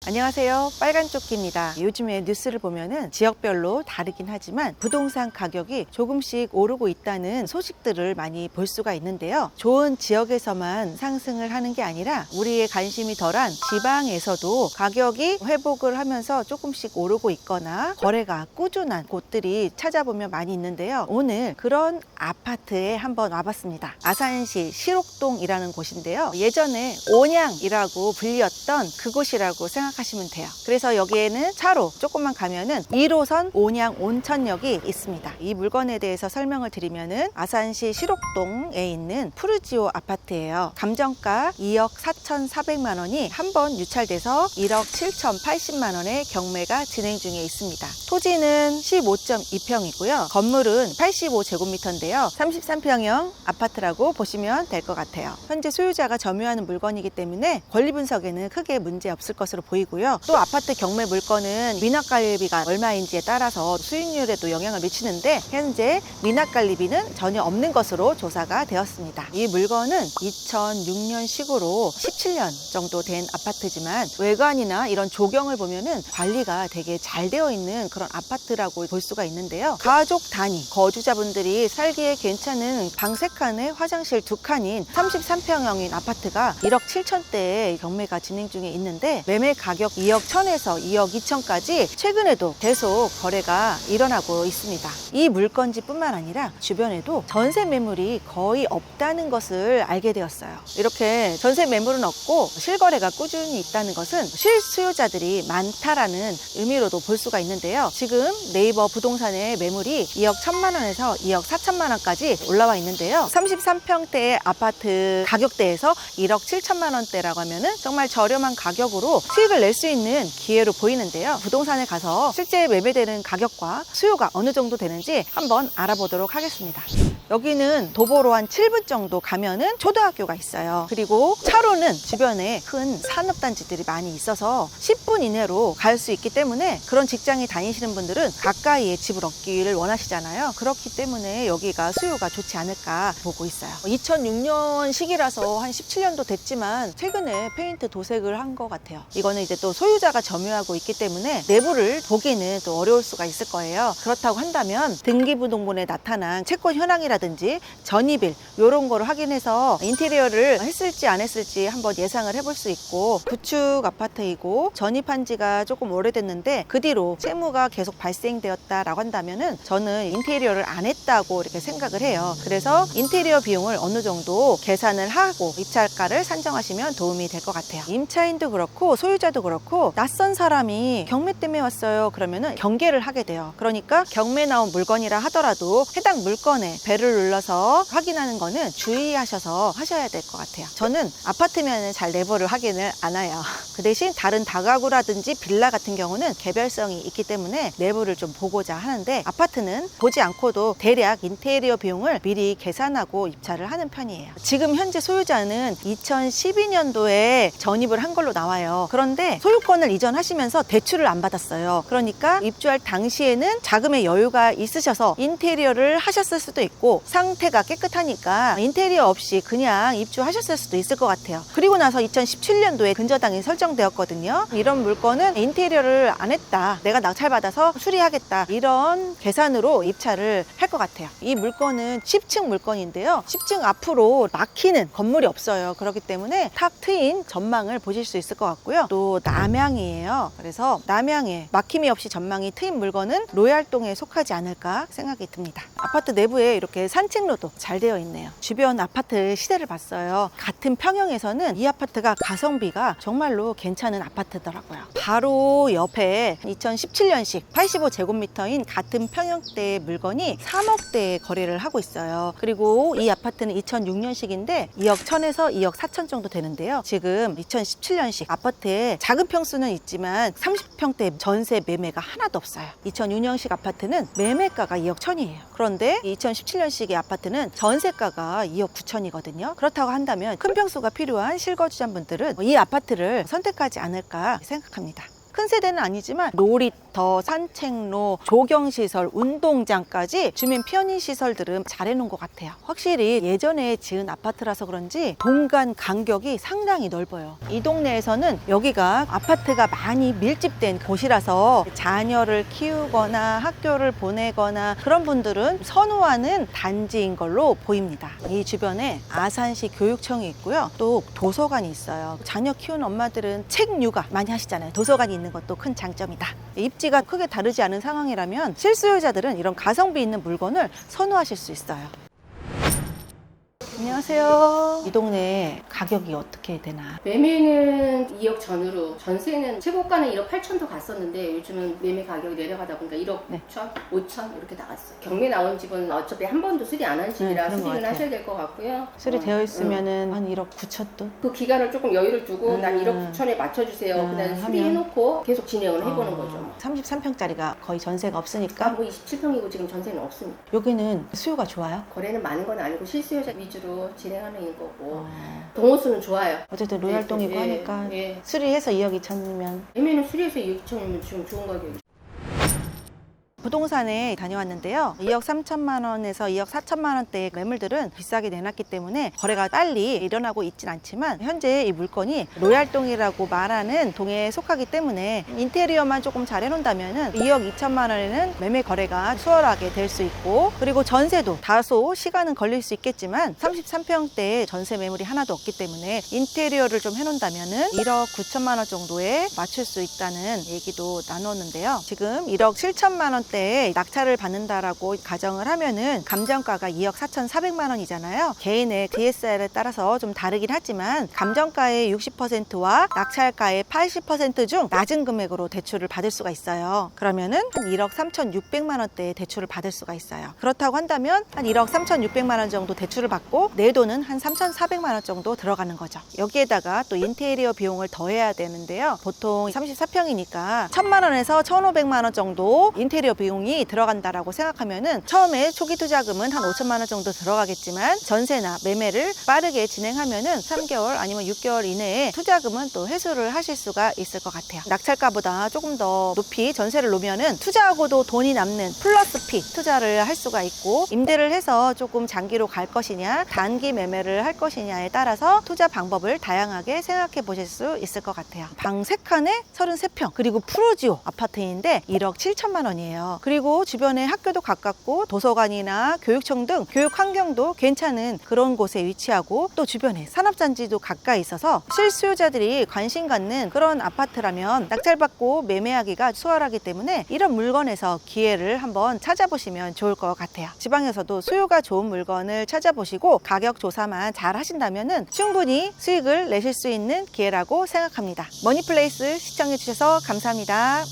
안녕하세요. 빨간조끼입니다. 요즘에 뉴스를 보면은 지역별로 다르긴 하지만 부동산 가격이 조금씩 오르고 있다는 소식들을 많이 볼 수가 있는데요. 좋은 지역에서만 상승을 하는 게 아니라 우리의 관심이 덜한 지방에서도 가격이 회복을 하면서 조금씩 오르고 있거나 거래가 꾸준한 곳들이 찾아보면 많이 있는데요. 오늘 그런 아파트에 한번 와봤습니다. 아산시 실옥동이라는 곳인데요. 예전에 온양이라고 불렸던 그곳이라고 생각하시면 돼요. 그래서 여기에는 차로 조금만 가면은 1호선 온양 온천역이 있습니다. 이 물건에 대해서 설명을 드리면은 아산시 실옥동에 있는 푸르지오 아파트예요. 감정가 2억 4,400만 원이 한 번 유찰돼서 1억 7,080만 원의 경매가 진행 중에 있습니다. 토지는 15.2평이고요. 건물은 85제곱미터인데요. 33평형 아파트라고 보시면 될 것 같아요. 현재 소유자가 점유하는 물건이기 때문에 권리 분석에는 크게 문제 없을 것으로 보이고요. 또 아파트 경매 물건은 미납관리비가 얼마인지에 따라서 수익률에도 영향을 미치는데 현재 미납관리비는 전혀 없는 것으로 조사가 되었습니다. 이 물건은 2006년식으로 17년 정도 된 아파트지만 외관이나 이런 조경을 보면은 관리가 되게 잘 되어 있는 그런 아파트라고 볼 수가 있는데요. 가족 단위 거주자분들이 살기에 괜찮은 방 3칸에 화장실 2칸인 33평형인 아파트가 1억 7천대의 경매가 진행 중에 있는데 매매 가격 2억 1천에서 2억 2천까지 최근에도 계속 거래가 일어나고 있습니다. 이 물건지뿐만 아니라 주변에도 전세 매물이 거의 없다는 것을 알게 되었어요. 이렇게 전세 매물은 없고 실거래가 꾸준히 있다는 것은 실수요자들이 많다라는 의미로도 볼 수가 있는데요. 지금 네이버 부동산의 매물이 2억 1천만 원에서 2억 4천만 원까지 올라와 있는데요. 33평대의 아파트 가격대에서 1억 7천만 원대라고 하면은 정말 저렴한 가격으로 수익을 낼 수 있는 기회로 보이는데요. 부동산에 가서 실제 매매되는 가격과 수요가 어느 정도 되는지 한번 알아보도록 하겠습니다. 여기는 도보로 한 7분 정도 가면은 초등학교가 있어요. 그리고 차로는 주변에 큰 산업단지들이 많이 있어서 10분 이내로 갈 수 있기 때문에 그런 직장에 다니시는 분들은 가까이에 집을 얻기를 원하시잖아요. 그렇기 때문에 여기가 수요가 좋지 않을까 보고 있어요. 2006년 시기라서 한 17년도 됐지만 최근에 페인트 도색을 한 것 같아요. 이거는 이제 또 소유자가 점유하고 있기 때문에 내부를 보기는 또 어려울 수가 있을 거예요. 그렇다고 한다면 등기부등본에 나타난 채권 현황이라든지 전입일 이런 거를 확인해서 인테리어를 했을지 안 했을지 한번 예상을 해볼 수 있고, 구축 아파트이고 전입한 지가 조금 오래됐는데 그 뒤로 채무가 계속 발생되었다라고 한다면은 저는 인테리어를 안 했다고 이렇게 생각을 해요. 그래서 인테리어 비용을 어느 정도 계산을 하고 입찰가를 산정하시면 도움이 될 것 같아요. 임차인도 그렇고 소유자도 그렇고 낯선 사람이 경매 때문에 왔어요 그러면은 경계를 하게 돼요. 그러니까 경매 나온 물건이라 하더라도 해당 물건에 벨을 눌러서 확인하는 거는 주의하셔서 하셔야 될 것 같아요. 저는 아파트면은 잘 내부를 확인을 안 해요. 그 대신 다른 다가구라든지 빌라 같은 경우는 개별성이 있기 때문에 내부를 좀 보고자 하는데, 아파트는 보지 않고도 대략 인테리어 비용을 미리 계산하고 입찰을 하는 편이에요. 지금 현재 소유자는 2012년도에 전입을 한 걸로 나와요. 그런데 소유권을 이전하시면서 대출을 안 받았어요. 그러니까 입주할 당시에는 자금의 여유가 있으셔서 인테리어를 하셨을 수도 있고, 상태가 깨끗하니까 인테리어 없이 그냥 입주하셨을 수도 있을 것 같아요. 그리고 나서 2017년도에 근저당이 설정되었거든요. 이런 물건은 인테리어를 안 했다, 내가 낙찰받아서 수리하겠다, 이런 계산으로 입찰을 할 것 같아요. 이 물건은 10층 물건인데요. 10층 앞으로 막히는 건물이 없어요. 그렇기 때문에 탁 트인 전망을 보실 수 있을 것 같고요. 또 남향이에요. 그래서 남향에 막힘이 없이 전망이 트인 물건은 로얄동에 속하지 않을까 생각이 듭니다. 아파트 내부에 이렇게 산책로도 잘 되어 있네요. 주변 아파트 시세를 봤어요. 같은 평형에서는 이 아파트가 가성비가 정말로 괜찮은 아파트더라고요. 바로 옆에 2017년식 85제곱미터인 같은 평형대의 물건이 3억대에 거래를 하고 있어요. 그리고 이 아파트는 2006년식인데 2억 1천에서 2억 4천 정도 되는데요. 지금 2017년식 아파트에 작은 평수는 있지만 30평대 전세 매매가 하나도 없어요. 2006년식 아파트는 매매가가 2억 1천이에요. 그런데 2017년식의 아파트는 전세가가 2억 9천이거든요. 그렇다고 한다면 큰 평수가 필요한 실거주자분들은 이 아파트를 선택하지 않을까 생각합니다. 큰 세대는 아니지만 놀이터, 산책로, 조경시설, 운동장까지 주민 편의 시설들은 잘 해놓은 것 같아요. 확실히 예전에 지은 아파트라서 그런지 동간 간격이 상당히 넓어요. 이 동네에서는 여기가 아파트가 많이 밀집된 곳이라서 자녀를 키우거나 학교를 보내거나 그런 분들은 선호하는 단지인 걸로 보입니다. 이 주변에 아산시 교육청이 있고요. 또 도서관이 있어요. 자녀 키우는 엄마들은 책 육아 많이 하시잖아요. 도서관이 있는 것도 큰 장점이다. 입지가 크게 다르지 않은 상황이라면 실수요자들은 이런 가성비 있는 물건을 선호하실 수 있어요. 안녕하세요. 이 동네 가격이 어떻게 되나? 매매는 2억 전후로, 전세는 최고가는 1억 8천도 갔었는데 요즘은 매매 가격이 내려가다 보니까 1억 네. 6천, 5천 이렇게 나갔어요. 경매 나온 집은 어차피 한 번도 수리 안 한 집이라 그런 것 수리는 같아요. 하셔야 될 것 같고요. 수리되어 있으면은 한 1억 9천 돈? 그 기간을 조금 여유를 두고 난 1억 9천에 맞춰주세요. 그다음에 하면. 수리해놓고 계속 진행을 해보는 거죠. 33평짜리가 거의 전세가 없으니까 뭐 27평이고 지금 전세는 없습니다. 여기는 수요가 좋아요. 거래는 많은 건 아니고 실수요자 위주로 진행하는 거고 동호수는 좋아요. 어쨌든 로얄동이고 예, 하니까 예. 수리해서 2억 2천이면 매매는 수리해서 2억 2천이면 지금 좋은 가격이죠. 부동산에 다녀왔는데요. 2억 3천만 원에서 2억 4천만 원대의 매물들은 비싸게 내놨기 때문에 거래가 빨리 일어나고 있진 않지만 현재 이 물건이 로얄동이라고 말하는 동에 속하기 때문에 인테리어만 조금 잘 해놓는다면 2억 2천만 원에는 매매 거래가 수월하게 될 수 있고, 그리고 전세도 다소 시간은 걸릴 수 있겠지만 33평대에 전세 매물이 하나도 없기 때문에 인테리어를 좀 해놓는다면 1억 9천만 원 정도에 맞출 수 있다는 얘기도 나눴는데요. 지금 1억 7천만 원대 낙찰을 받는다라고 가정을 하면은 감정가가 2억 4,400만 원이잖아요. 개인의 DSR에 따라서 좀 다르긴 하지만 감정가의 60%와 낙찰가의 80% 중 낮은 금액으로 대출을 받을 수가 있어요. 그러면은 한 1억 3,600만 원대의 대출을 받을 수가 있어요. 그렇다고 한다면 한 1억 3,600만 원 정도 대출을 받고 내 돈은 한 3,400만 원 정도 들어가는 거죠. 여기에다가 또 인테리어 비용을 더해야 되는데요. 보통 34평이니까 1,000만 원에서 1,500만 원 정도 인테리어 비용이 들어간다라고 생각하면은 처음에 초기 투자금은 한 5천만 원 정도 들어가겠지만 전세나 매매를 빠르게 진행하면은 3개월 아니면 6개월 이내에 투자금은 또 회수를 하실 수가 있을 것 같아요. 낙찰가보다 조금 더 높이 전세를 놓으면은 투자하고도 돈이 남는 플러스 피 투자를 할 수가 있고, 임대를 해서 조금 장기로 갈 것이냐 단기 매매를 할 것이냐에 따라서 투자 방법을 다양하게 생각해 보실 수 있을 것 같아요. 방 3칸에 33평 그리고 프루지오 아파트인데 1억 7천만 원이에요. 그리고 주변에 학교도 가깝고 도서관이나 교육청 등 교육 환경도 괜찮은 그런 곳에 위치하고, 또 주변에 산업단지도 가까이 있어서 실수요자들이 관심 갖는 그런 아파트라면 낙찰받고 매매하기가 수월하기 때문에 이런 물건에서 기회를 한번 찾아보시면 좋을 것 같아요. 지방에서도 수요가 좋은 물건을 찾아보시고 가격 조사만 잘 하신다면 충분히 수익을 내실 수 있는 기회라고 생각합니다. 머니플레이스 시청해 주셔서 감사합니다.